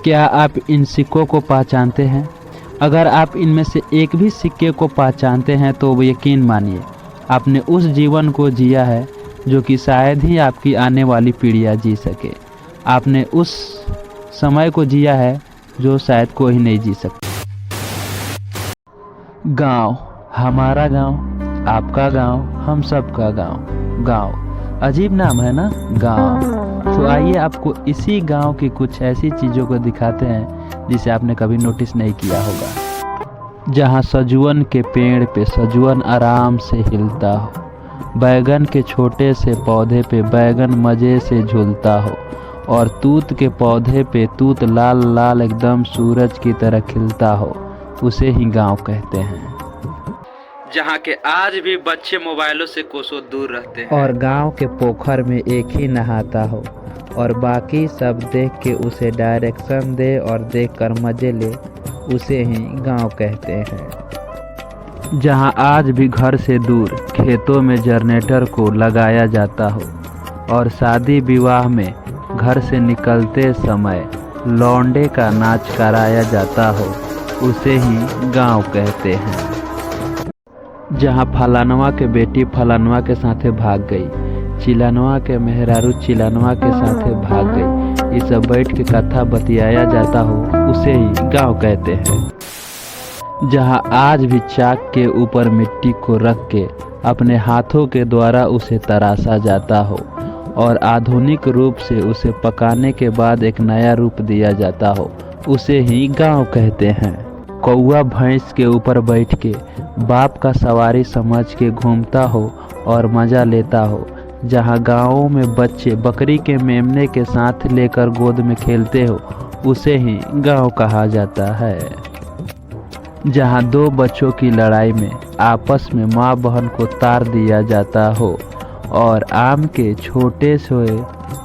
क्या आप इन सिक्कों को पहचानते हैं? अगर आप इनमें से एक भी सिक्के को पहचानते हैं तो यकीन मानिए आपने उस जीवन को जिया है जो कि शायद ही आपकी आने वाली पीढ़ियाँ जी सके। आपने उस समय को जिया है जो शायद कोई नहीं जी सकता। गांव, हमारा गांव, आपका गांव, हम सबका गांव। गांव अजीब नाम है ना, गांव। तो आइए आपको इसी गांव की कुछ ऐसी चीज़ों को दिखाते हैं जिसे आपने कभी नोटिस नहीं किया होगा। जहां सजुवन के पेड़ पे सजुवन आराम से हिलता हो, बैगन के छोटे से पौधे पे बैगन मज़े से झूलता हो, और तूत के पौधे पे तूत लाल लाल एकदम सूरज की तरह खिलता हो, उसे ही गांव कहते हैं। जहाँ के आज भी बच्चे मोबाइलों से कोसों दूर रहते हैं, और गांव के पोखर में एक ही नहाता हो, और बाकी सब देख के उसे डायरेक्शन दे और देखकर मजे ले, उसे ही गांव कहते हैं। जहां आज भी घर से दूर खेतों में जनरेटर को लगाया जाता हो, और शादी विवाह में घर से निकलते समय लौंडे का नाच कराया जाता हो, उसे ही गांव कहते हैं। जहाँ फलानवा के बेटी फलानवा के साथे भाग गई, चिलानवा के मेहरारू चिलानवा के साथे भाग गई, ये सब बैठ के कथा बतियाया जाता हो, उसे ही गांव कहते हैं। जहाँ आज भी चाक के ऊपर मिट्टी को रख के अपने हाथों के द्वारा उसे तराशा जाता हो, और आधुनिक रूप से उसे पकाने के बाद एक नया रूप दिया जाता हो, उसे ही गांव कहते हैं। कौआ भैंस के ऊपर बैठ के बाप का सवारी समझ के घूमता हो और मज़ा लेता हो, जहाँ गाँवों में बच्चे बकरी के मेमने के साथ लेकर गोद में खेलते हो, उसे ही गांव कहा जाता है। जहाँ दो बच्चों की लड़ाई में आपस में माँ बहन को तार दिया जाता हो, और आम के छोटे से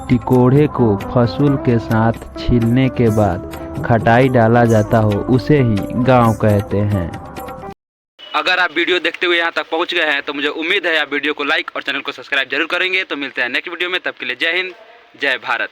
टिकोड़े को फसूल के साथ छीलने के बाद खटाई डाला जाता हो, उसे ही गांव कहते हैं। अगर आप वीडियो देखते हुए यहाँ तक पहुँच गए हैं तो मुझे उम्मीद है आप वीडियो को लाइक और चैनल को सब्सक्राइब जरूर करेंगे। तो मिलते हैं नेक्स्ट वीडियो में, तब के लिए जय हिंद, जय भारत।